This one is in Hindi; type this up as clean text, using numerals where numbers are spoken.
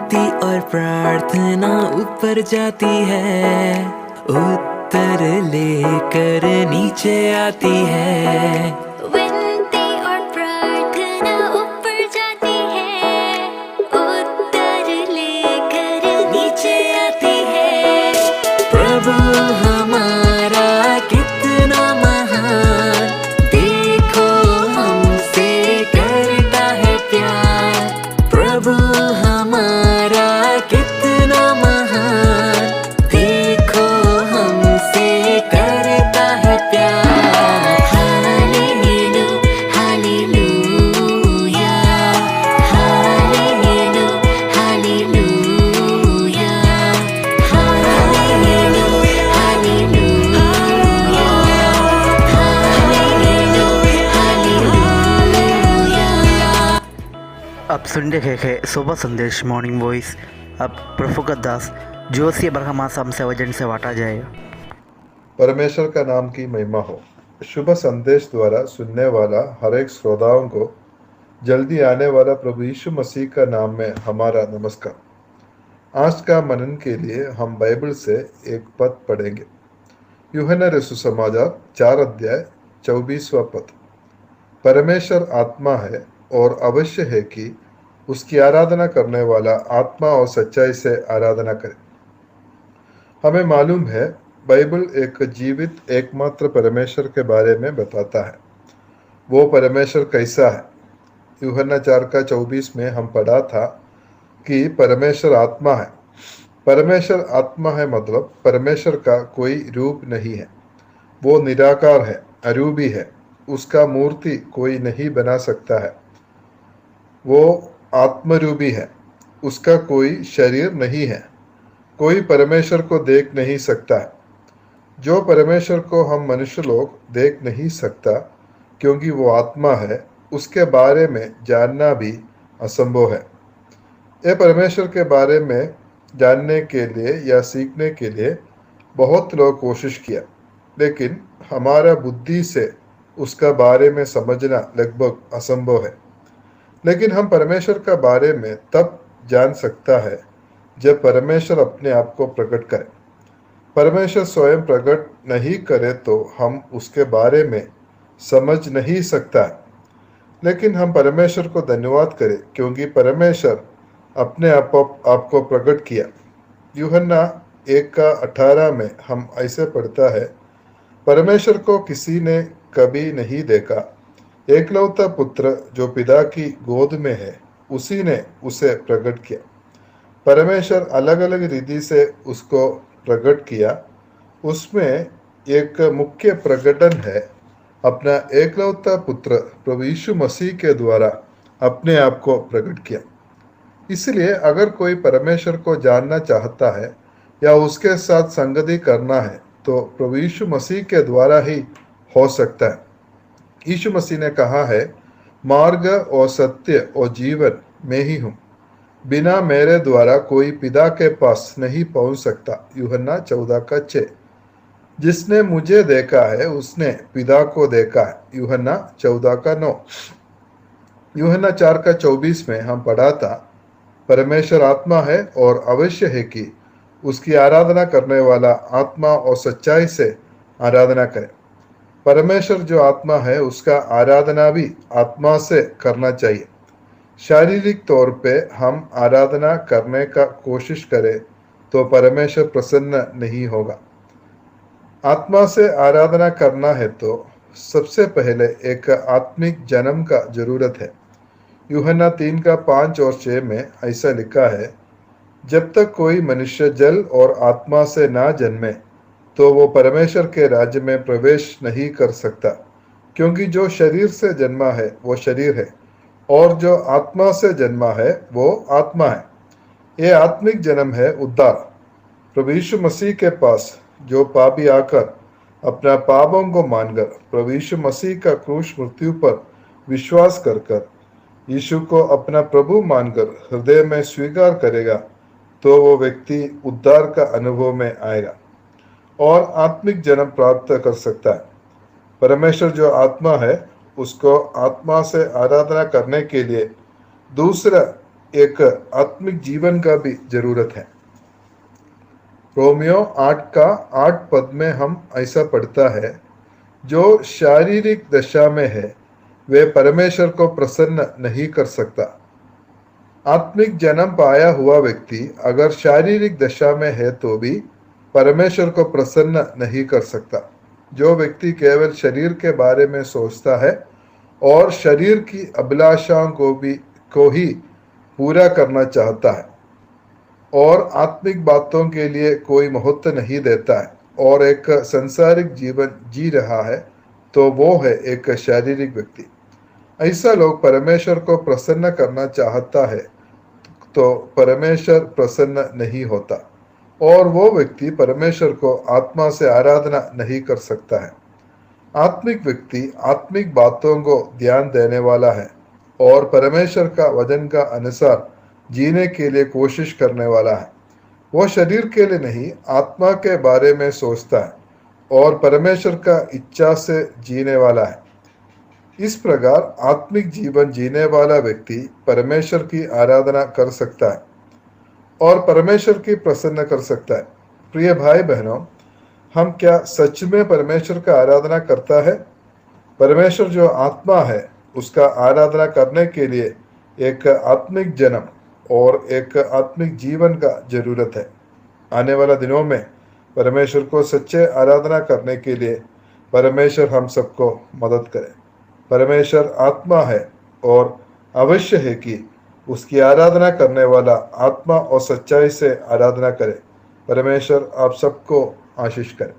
विनती और प्रार्थना ऊपर जाती है, उत्तर लेकर नीचे आती है। विनती और प्रार्थना ऊपर जाती है, उत्तर लेकर नीचे आती है। प्रभु हमारा कितना महान, देखो हमसे करता है प्यार। प्रभु हमारा कितना महान, देखो हमसे करता है प्यार। Hallelujah, hallelujah, hallelujah, hallelujah, hallelujah, hallelujah, hallelujah. आप सुन रहे हैं सुबह संदेश मॉर्निंग वॉइस। अब प्रफुल्ल दास जोशी अब्राहम आसाम से वजन से बांटा जाएगा। परमेश्वर का नाम की महिमा हो। शुभ संदेश द्वारा सुनने वाला हर एक श्रोताओं को जल्दी आने वाला प्रभु यीशु मसीह का नाम में हमारा नमस्कार। आज का मनन के लिए हम बाइबल से एक पद पढ़ेंगे। यूहन्ना रसूल समाचार 4 अध्याय 24वां पद। परमेश्वर आत्मा है और अवश्य है कि उसकी आराधना करने वाला आत्मा और सच्चाई से आराधना करे। हमें मालूम है बाइबल एक जीवित एकमात्र परमेश्वर के बारे में बताता है। वो परमेश्वर कैसा है? यूहन्ना 4:24 में हम पढ़ा था कि परमेश्वर आत्मा है। परमेश्वर आत्मा है मतलब परमेश्वर का कोई रूप नहीं है। वो निराकार है, अरूपी है। उसका मूर्ति कोई नहीं बना सकता है। वो आत्मरूपी है। उसका कोई शरीर नहीं है। कोई परमेश्वर को देख नहीं सकता है। जो परमेश्वर को हम मनुष्य लोग देख नहीं सकता क्योंकि वो आत्मा है, उसके बारे में जानना भी असंभव है। ये परमेश्वर के बारे में जानने के लिए या सीखने के लिए बहुत लोग कोशिश किया, लेकिन हमारा बुद्धि से उसका बारे में समझना लगभग असंभव है। लेकिन हम परमेश्वर का बारे में तब जान सकता है जब परमेश्वर अपने आप को प्रकट करे। परमेश्वर स्वयं प्रकट नहीं करे तो हम उसके बारे में समझ नहीं सकता है। लेकिन हम परमेश्वर को धन्यवाद करें क्योंकि परमेश्वर अपने आप को प्रकट किया। यूहन्ना 1:18 में हम ऐसे पढ़ता है, परमेश्वर को किसी ने कभी नहीं देखा, एकलौता पुत्र जो पिता की गोद में है, उसी ने उसे प्रकट किया। परमेश्वर अलग अलग रीति से उसको प्रकट किया। उसमें एक मुख्य प्रकटन है अपना एकलौता पुत्र प्रभु यीशु मसीह के द्वारा अपने आप को प्रकट किया। इसलिए अगर कोई परमेश्वर को जानना चाहता है या उसके साथ संगति करना है तो प्रभु यीशु मसीह के द्वारा ही हो सकता है। यीशु मसीह ने कहा है, मार्ग और सत्य और जीवन मैं ही हूँ। बिना मेरे द्वारा कोई पिता के पास नहीं पहुंच सकता। यूहन्ना 14:6। जिसने मुझे देखा है उसने पिता को देखा है। यूहन्ना 14:9। यूहन्ना 4:24 में हम पढ़ा था, परमेश्वर आत्मा है और अवश्य है कि उसकी आराधना करने वाला आत्मा और सच्चाई से आराधना करे। परमेश्वर जो आत्मा है उसका आराधना भी आत्मा से करना चाहिए। शारीरिक तौर पे हम आराधना करने का कोशिश करें तो परमेश्वर प्रसन्न नहीं होगा। आत्मा से आराधना करना है तो सबसे पहले एक आत्मिक जन्म का जरूरत है। यूहन्ना 3:5 और 6 में ऐसा लिखा है, जब तक कोई मनुष्य जल और आत्मा से ना जन्मे तो वो परमेश्वर के राज्य में प्रवेश नहीं कर सकता। क्योंकि जो शरीर से जन्मा है वो शरीर है और जो आत्मा से जन्मा है वो आत्मा है। ये आत्मिक जन्म है उद्धार। प्रभु यीशु मसीह के पास जो पापी आकर अपना पापों को मानकर प्रभु यीशु मसीह का क्रूस मृत्यु पर विश्वास कर यीशु को अपना प्रभु मानकर हृदय में स्वीकार करेगा तो वो व्यक्ति उद्धार का अनुभव में आएगा और आत्मिक जन्म प्राप्त कर सकता है। परमेश्वर जो आत्मा है उसको आत्मा से आराधना करने के लिए दूसरा एक आत्मिक जीवन का भी जरूरत है। रोमियो 8 का 8 पद में हम ऐसा पढ़ता है, जो शारीरिक दशा में है वे परमेश्वर को प्रसन्न नहीं कर सकता। आत्मिक जन्म पाया हुआ व्यक्ति अगर शारीरिक दशा में है तो भी परमेश्वर को प्रसन्न नहीं कर सकता। जो व्यक्ति केवल शरीर के बारे में सोचता है और शरीर की अभिलाषाओं को ही पूरा करना चाहता है और आत्मिक बातों के लिए कोई महत्व नहीं देता है और एक संसारिक जीवन जी रहा है, तो वो है एक शारीरिक व्यक्ति। ऐसा लोग परमेश्वर को प्रसन्न करना चाहता है तो परमेश्वर प्रसन्न नहीं होता और वो व्यक्ति परमेश्वर को आत्मा से आराधना नहीं कर सकता है। आत्मिक व्यक्ति आत्मिक बातों को ध्यान देने वाला है और परमेश्वर का वचन का अनुसार जीने के लिए कोशिश करने वाला है। वो शरीर के लिए नहीं, आत्मा के बारे में सोचता है और परमेश्वर का इच्छा से जीने वाला है। इस प्रकार आत्मिक जीवन जीने वाला व्यक्ति परमेश्वर की आराधना कर सकता है और परमेश्वर की प्रसन्न कर सकता है। प्रिय भाई बहनों, हम क्या सच में परमेश्वर का आराधना करता है? परमेश्वर जो आत्मा है उसका आराधना करने के लिए एक आत्मिक जन्म और एक आत्मिक जीवन का जरूरत है। आने वाला दिनों में परमेश्वर को सच्चे आराधना करने के लिए परमेश्वर हम सबको मदद करे। परमेश्वर आत्मा है और अवश्य है कि उसकी आराधना करने वाला आत्मा और सच्चाई से आराधना करे। परमेश्वर आप सबको आशीष करे।